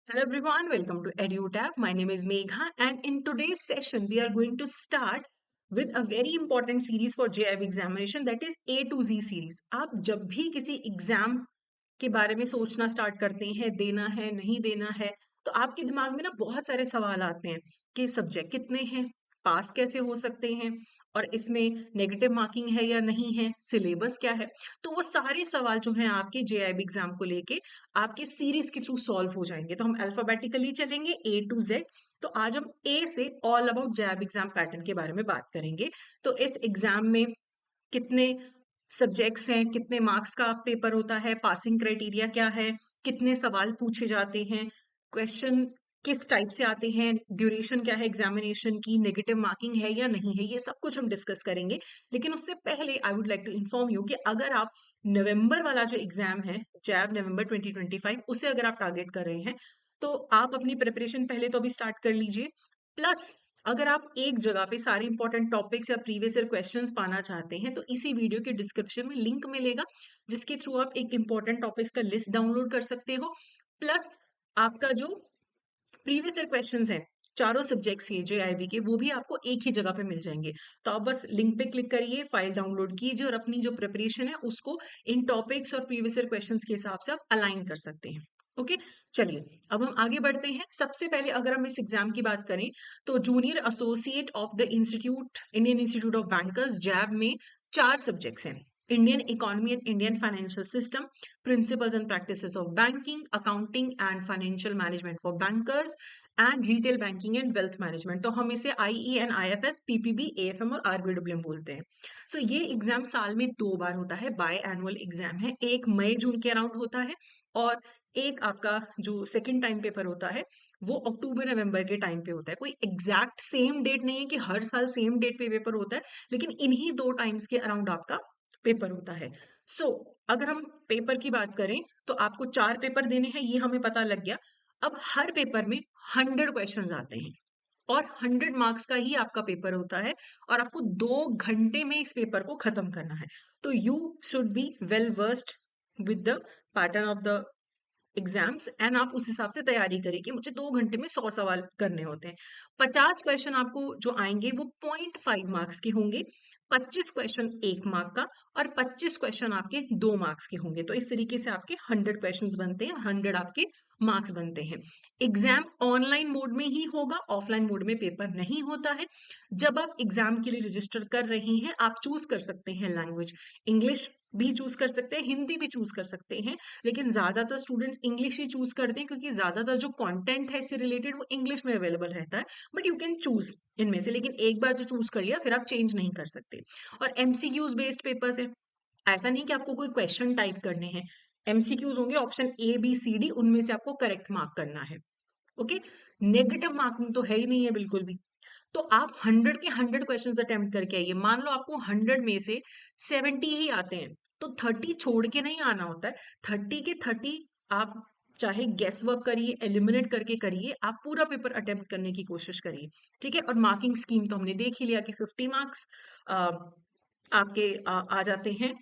Hello everyone, welcome to EduTab. My name is Megha, and in today's session, we are going to start with a very important series for JIB examination, that is A to Z series. आप जब भी किसी exam के बारे में सोचना start करते हैं, देना है नहीं देना है, तो आपके दिमाग में ना बहुत सारे सवाल आते हैं कि सब्जेक्ट कितने हैं, पास कैसे हो सकते हैं, और इसमें नेगेटिव मार्किंग है या नहीं है, सिलेबस क्या है। तो वो सारे सवाल जो हैं आपके जेआईबी एग्जाम को लेके आपके सीरीज के थ्रू सॉल्व हो जाएंगे। तो हम अल्फाबेटिकली चलेंगे ए टू जेड। तो आज हम ए से all about JIB exam pattern के बारे में बात करेंगे। तो इस एग्जाम में कितने सब्जेक्ट्स हैं, कितने मार्क्स का पेपर होता है, पासिंग क्राइटेरिया क्या है, कितने सवाल पूछे जाते हैं, क्वेश्चन किस टाइप से आते हैं, ड्यूरेशन क्या है एग्जामिनेशन की, नेगेटिव मार्किंग है या नहीं है, ये सब कुछ हम डिस्कस करेंगे। लेकिन उससे पहले I would like to inform you कि अगर आप नवंबर वाला जो एग्जाम है, जैब नवंबर 2025, उसे अगर आप टारगेट कर रहे हैं, तो आप अपनी प्रिपरेशन पहले तो अभी स्टार्ट कर लीजिए। प्लस अगर आप एक जगह पे सारे इंपॉर्टेंट टॉपिक्स या प्रीवियस ईयर क्वेश्चंस पाना चाहते हैं, तो इसी वीडियो के डिस्क्रिप्शन में लिंक मिलेगा, जिसके थ्रू आप एक इंपॉर्टेंट टॉपिक्स का लिस्ट डाउनलोड कर सकते हो। प्लस आपका जो प्रीवियस ईयर क्वेश्चंस हैं, चारों सब्जेक्ट्स के जेआईबी के, वो भी आपको एक ही जगह पे मिल जाएंगे। तो आप बस लिंक पे क्लिक करिए, फाइल डाउनलोड कीजिए और अपनी जो प्रिपरेशन है उसको इन टॉपिक्स और प्रीवियस ईयर क्वेश्चंस के हिसाब से आप अलाइन कर सकते हैं। ओके, चलिए अब हम आगे बढ़ते हैं। सबसे पहले अगर हम इस एग्जाम की बात करें, तो junior associate of the institute, Indian institute of bankers, JAIIB में 4 सब्जेक्ट्स हैं। Indian economy and Indian financial system, principles and practices of banking, accounting and financial management for bankers, and retail banking and wealth management. तो हम इसे IE and IFS, PPB, AFM और RBWM बोलते हैं। सो ये exam साल में 2 बार होता है, बाय एनुअल एग्जाम है। एक मई जून के अराउंड होता है, और एक आपका जो सेकंड टाइम पेपर होता है वो अक्टूबर नवंबर के टाइम पे होता है। कोई एग्जैक्ट सेम डेट नहीं है कि हर साल सेम डेट पे पेपर होता है, लेकिन इन्हीं 2 टाइम्स के अराउंड आपका पेपर होता है। सो अगर हम पेपर की बात करें, तो आपको 4 पेपर देने हैं, ये हमें पता लग गया। अब हर पेपर में 100 क्वेश्चंस आते हैं, और 100 मार्क्स का ही आपका पेपर होता है, और आपको 2 घंटे में इस पेपर को खत्म करना है। तो you should be well versed with the pattern of the exams, and आप उस हिसाब से तैयारी करें कि मुझे 2 घंटे में 100 सवाल करने होते हैं। 50 क्वेश्चन आपको जो आएंगे वो 0.5 मार्क्स के होंगे, 25 क्वेश्चन 1 मार्क का, और 25 क्वेश्चन आपके 2 मार्क्स के होंगे। तो इस तरीके से आपके 100 क्वेश्चन बनते हैं, 100 आपके मार्क्स बनते हैं। एग्जाम ऑनलाइन मोड में ही होगा, ऑफलाइन मोड में पेपर नहीं होता है। जब आप एग्जाम के लिए रजिस्टर कर रही हैं, आप चूज कर सकते हैं लैंग्वेज, इंग्लिश भी चूज कर सकते हैं, हिंदी भी चूज कर सकते हैं, लेकिन ज्यादातर स्टूडेंट्स इंग्लिश ही चूज करते हैं, क्योंकि ज्यादातर जो कंटेंट है इससे रिलेटेड वो इंग्लिश में अवेलेबल रहता है। बट यू कैन चूज इनमें से, लेकिन एक बार जो चूज कर लिया फिर आप चेंज नहीं कर सकते। और एमसीक्यूज बेस्ड पेपर्स है, ऐसा नहीं कि आपको कोई क्वेश्चन टाइप करने हैं। एमसीक्यूज होंगे, option A B C D, उनमें से आपको करेक्ट मार्क करना है। ओके, नेगेटिव मार्किंग तो है ही नहीं है बिल्कुल भी। तो आप 100 के 100 क्वेश्चन अटेम्प्ट करके आइए। मान लो आपको 100 में से 70 ही आते हैं, तो 30 छोड़ के नहीं आना होता है। 30 के 30 आप चाहे गेस वर्क करिए, एलिमिनेट करके करिए, आप पूरा पेपर अटेम्प्ट करने की कोशिश करिए। ठीक है, और मार्किंग स्कीम तो हमने देख ही लिया कि 50 मार्क्स आपके आ जाते हैं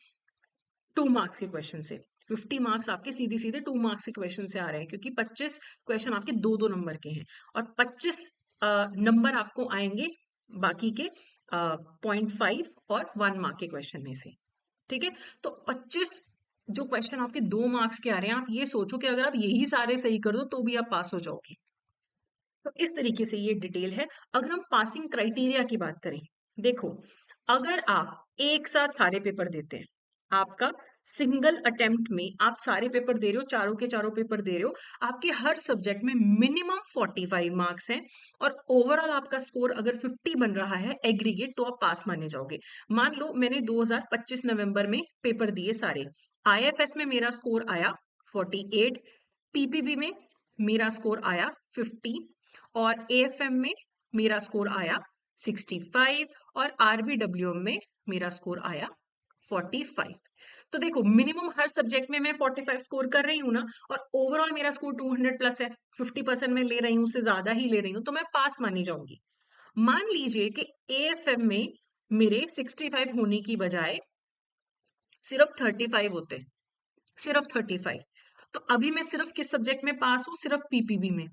2 मार्क्स के क्वेश्चन से। 50 मार्क्स आपके सीधे सीधे 2 मार्क्स के क्वेश्चन से आ रहे हैं, क्योंकि 25 क्वेश्चन आपके 2-2 नंबर के हैं, और 25 नंबर आपको आएंगे बाकी के 0.5 और 1 मार्क के क्वेश्चन में से। ठीक है, तो 25 जो क्वेश्चन आपके 2 मार्क्स के आ रहे हैं, आप ये सोचो कि अगर आप यही सारे सही कर दो तो भी आप पास हो जाओगे। तो इस तरीके से ये डिटेल है। अगर हम पासिंग क्राइटेरिया की बात करें, देखो, अगर आप एक साथ सारे पेपर देते हैं, आपका सिंगल अटेम्प्ट में आप सारे पेपर दे रहे हो, चारों के चारों पेपर दे रहे हो, आपके हर सब्जेक्ट में मिनिमम 45 मार्क्स हैं, और ओवरऑल आपका स्कोर अगर 50 बन रहा है एग्रीगेट, तो आप पास माने जाओगे। मान लो मैंने 2025 नवंबर में पेपर दिए सारे, आईएफएस में मेरा स्कोर आया 48, पीपीबी में मेरा स्कोर आया 50, और एएफएम में मेरा स्कोर आया 65, और आरबीडब्ल्यूएम में मेरा स्कोर आया 45। तो देखो, मिनिमम हर सब्जेक्ट में मैं 45 स्कोर कर रही हूँ ना, और ओवरऑल मेरा स्कोर 200 प्लस है, 50% में ले रही हूँ, उससे ज्यादा ही ले रही हूँ, तो मैं पास मानी जाऊंगी। मान लीजिए कि एएफएम में मेरे 65 होने की बजाय सिर्फ 35 होते, सिर्फ 35, तो अभी मैं सिर्फ किस सब्जेक्ट में पास हूँ? सिर्फ पीपीबी में।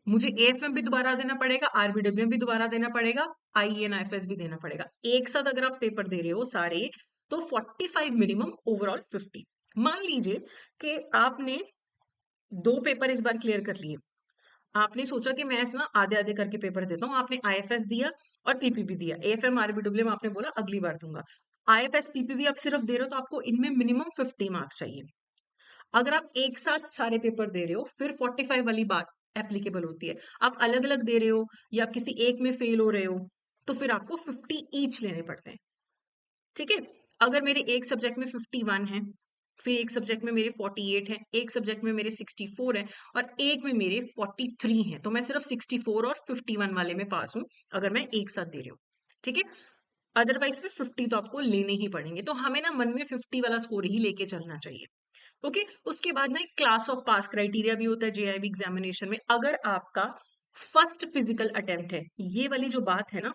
मुझे एएफएम भी दोबारा देना पड़ेगा, आरबीडब्ल्यूएम भी दोबारा देना पड़ेगा, आईएनआईएफएस भी देना पड़ेगा। एक साथ अगर आप पेपर दे रहे हो सारे, तो 45 मिनिमम, ओवरऑल 50। मान लीजिए कि आपने 2 पेपर इस बार क्लियर कर लिए। आपने सोचा कि मैं ना आधे-आधे करके पेपर देता हूँ। आपने आईएफएस दिया और पीपीबी दिया। एएफएम, आरबीडब्ल्यूएम आपने बोला अगली बार दूंगा। आईएफएस, पीपीबी आप सिर्फ दे रहे हो तो आपको इनमें मिनिमम 50 मार्क्स चाहिए। अगर आप एक साथ सारे पेपर दे रहे हो, फिर 45 वाली बात एप्लीकेबल होती है। आप अलग-अलग दे रहे हो या आप किसी एक में फेल हो रहे हो, तो फिर आपको 50 ईच लेने पड़ते हैं। ठीक है? अगर मेरे एक सब्जेक्ट में 51 है, फिर एक सब्जेक्ट में मेरे 48 हैं, एक सब्जेक्ट में मेरे 64 हैं और एक में मेरे 43 हैं, तो मैं सिर्फ 64 और 51 वाले में पास हूँ, अगर मैं एक साथ दे रही हूँ। ठीक है? अदरवाइज फिर 50 तो आपको लेने ही पड़ेंगे। तो हमें ना मन में 50 वाला स्कोर ही लेके चलना चाहिए। ओके, उसके बाद ना एक क्लास ऑफ पास क्राइटेरिया भी होता है जेआईबी एग्जामिनेशन में। अगर आपका फर्स्ट फिजिकल अटेम्प्ट है, ये वाली जो बात है ना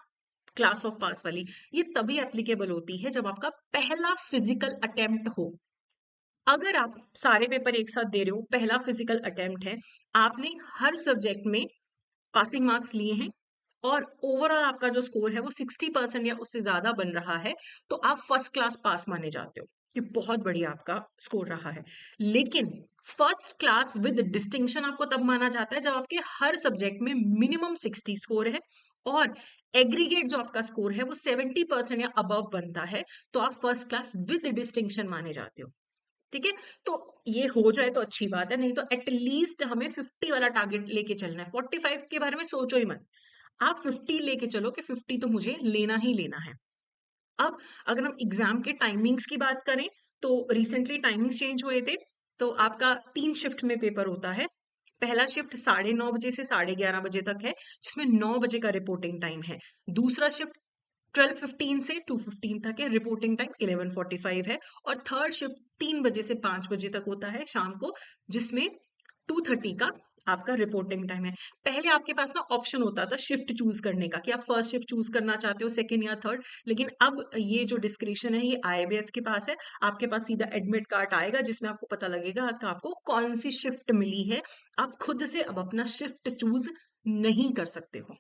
क्लास ऑफ पास वाली, ये तभी एप्लीकेबल होती है जब आपका पहला फिजिकल अटेम्प्ट हो। अगर आप सारे पेपर एक साथ दे रहे हो, पहला फिजिकल अटेम्प्ट है, आपने हर सब्जेक्ट में पासिंग मार्क्स लिए हैं और ओवरऑल आपका जो स्कोर है वो 60% या उससे ज्यादा बन रहा है, तो आप फर्स्ट क्लास पास माने जाते हो कि बहुत बढ़िया आपका स्कोर रहा है। लेकिन फर्स्ट क्लास विद डिस्टिंक्शन आपको तब माना जाता है जब आपके हर सब्जेक्ट में मिनिमम 60 स्कोर है और एग्रीगेट जो आपका स्कोर है वो 70% या अबव बनता है, तो आप फर्स्ट क्लास विद डिस्टिंक्शन माने जाते हो। ठीक है? तो ये हो जाए तो अच्छी बात है, नहीं तो एटलीस्ट हमें 50 वाला टारगेट लेके चलना है। 45 के बारे में सोचो ही मत। आप 50 लेके चलो कि 50 तो मुझे लेना ही लेना है। अब अगर हम एग्जाम के टाइमिंग्स की बात करें, तो रिसेंटली टाइमिंग्स चेंज हुए थे। तो आपका 3 शिफ्ट में पेपर होता है। पहला शिफ्ट 9:30 बजे से 11:30 बजे तक है, जिसमें 9 बजे का रिपोर्टिंग टाइम है। दूसरा शिफ्ट 12:15 से 2:15 तक है, रिपोर्टिंग टाइम 11:45 है। और थर्ड शिफ्ट 3 बजे से 5 बजे तक होता है शाम को, जिसमें 2:30 का आपका रिपोर्टिंग टाइम है। पहले आपके पास ना ऑप्शन होता था शिफ्ट चूज करने का कि आप फर्स्ट शिफ्ट चूज करना चाहते हो, सेकंड या थर्ड, लेकिन अब ये जो डिस्क्रिप्शन है ये आईबीएफ के पास है। आपके पास सीधा एडमिट कार्ड आएगा जिसमें आपको पता लगेगा कि आपको कौन सी शिफ्ट मिली है। आप खुद से अब अपना शिफ्ट चूज नहीं कर सकते हो।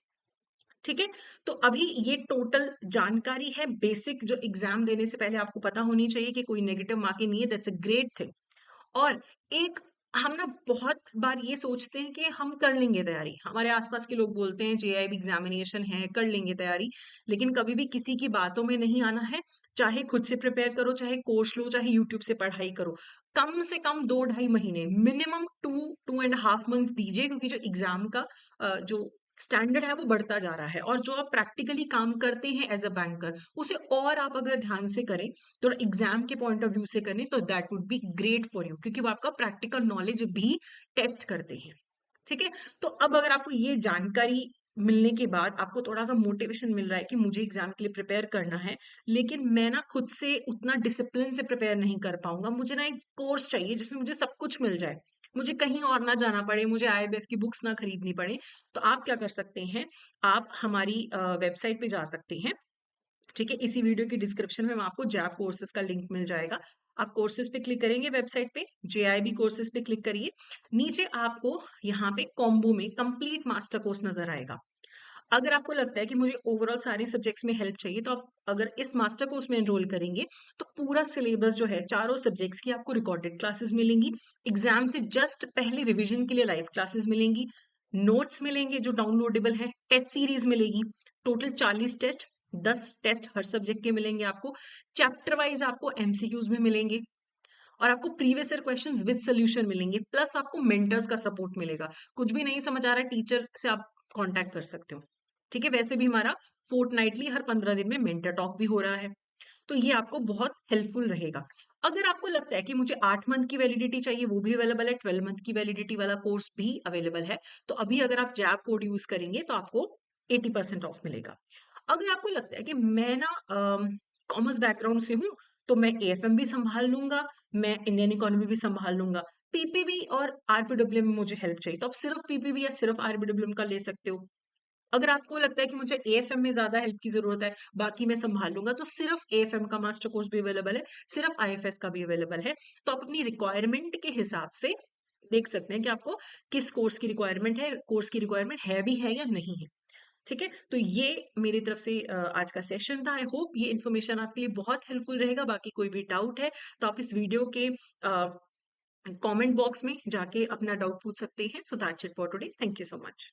ठीक है? तो अभी ये टोटल जानकारी है बेसिक, जो एग्जाम देने से पहले आपको पता होनी चाहिए कि कोई नेगेटिव मार्किंग नहीं है। That's a great thing. और एक, हम ना बहुत बार ये सोचते हैं कि हम कर लेंगे तैयारी। हमारे आसपास के लोग बोलते हैं जेआईबी एग्जामिनेशन है, कर लेंगे तैयारी। लेकिन कभी भी किसी की बातों में नहीं आना है। चाहे खुद से प्रिपेयर करो, चाहे कोर्स लो, चाहे यूट्यूब से पढ़ाई करो। कम से कम 2-2.5 महीने, मिनिमम 2-2.5 मंथ्स दीजिए, क्योंकि जो एग्जाम का जो स्टैंडर्ड है वो बढ़ता जा रहा है। और जो आप प्रैक्टिकली काम करते हैं एज अ बैंकर, उसे और आप अगर ध्यान से करें, थोड़ा एग्जाम के पॉइंट ऑफ व्यू से करें, तो that would be great for you, क्योंकि वो आपका प्रैक्टिकल नॉलेज भी टेस्ट करते हैं। ठीक है? तो अब अगर आपको ये जानकारी मिलने के बाद आपको थोड़ा सा मोटिवेशन मिल रहा है कि मुझे एग्जाम के लिए प्रिपेयर करना है, लेकिन मैं ना खुद से उतना डिसिप्लिन से प्रिपेयर नहीं कर पाऊंगा, मुझे ना एक कोर्स चाहिए जिसमें मुझे सब कुछ मिल जाए, मुझे कहीं और ना जाना पड़े, मुझे आईबीएफ की बुक्स ना खरीदनी पड़े, तो आप क्या कर सकते हैं? आप हमारी वेबसाइट पे जा सकते हैं। ठीक है? इसी वीडियो की डिस्क्रिप्शन में आपको जैप कोर्सेज का लिंक मिल जाएगा। आप कोर्सेज पे क्लिक करेंगे, वेबसाइट पे जेआईबी कोर्सेज पे क्लिक करिए। नीचे आपको यहाँ पे कॉम्बो में कंप्लीट मास्टर कोर्स नजर आएगा। अगर आपको लगता है कि मुझे ओवरऑल सारे सब्जेक्ट्स में हेल्प चाहिए, तो आप अगर इस मास्टर कोर्स में एनरोल करेंगे, तो पूरा सिलेबस जो है चारों सब्जेक्ट्स की आपको रिकॉर्डेड क्लासेस मिलेंगी। एग्जाम से जस्ट पहले रिवीजन के लिए लाइव क्लासेस मिलेंगी, नोट्स मिलेंगे जो डाउनलोडेबल है, टेस्ट सीरीज मिलेगी, टोटल 40 टेस्ट, 10 टेस्ट हर सब्जेक्ट के मिलेंगे आपको। चैप्टर वाइज आपको एमसीक्यूज भी मिलेंगे और आपको previous year questions with solution मिलेंगे, प्लस आपको मेंटर्स का सपोर्ट मिलेगा। कुछ भी नहीं समझ आ रहा है, टीचर से आप कांटेक्ट कर सकते हो। ठीक है? वैसे भी हमारा फोर्टनाइटली हर 15 दिन में मेंटर टॉक भी हो रहा है, तो ये आपको बहुत हेल्पफुल रहेगा। अगर आपको लगता है कि मुझे 8 मंथ की वैलिडिटी चाहिए, वो भी अवेलेबल है। 12 मंथ की वैलिडिटी वाला कोर्स भी अवेलेबल है। तो अभी अगर आप जैप कोड यूज करेंगे तो आपको 80% ऑफ मिलेगा। अगर आपको लगता है कि मैं ना कॉमर्स बैकग्राउंड से हूँ, तो मैं एएफएम भी संभाल लूंगा, मैं इंडियन इकोनॉमी भी संभाल लूंगा, पीपीबी और आरपीडब्ल्यूएम में मुझे हेल्प चाहिए, तो आप सिर्फ पीपीबी या सिर्फ आरपीडब्ल्यूएम का ले सकते हो। अगर आपको लगता है कि मुझे एएफएम में ज़्यादा हेल्प की ज़रूरत है, बाकी मैं सँभाल लूँगा, तो सिर्फ़ एएफएम का मास्टर कोर्स भी अवेलेबल है, सिर्फ़ आईएफएस का भी अवेलेबल है। तो आप अपनी रिक्वायरमेंट के हिसाब से देख सकते हैं कि आपको किस कोर्स की रिक्वायरमेंट है भी है या नहीं है। ठीक है? तो ये मेरी तरफ से आज का सेशन था। आई होप ये इन्फॉर्मेशन आपके लिए बहुत हेल्पफुल रहेगा। बाकी कोई भी डाउट है, तो आप इस वीडियो के कमेंट बॉक्स में जाके अपना डाउट पूछ सकते हैं। So that's it for today. Thank you so much.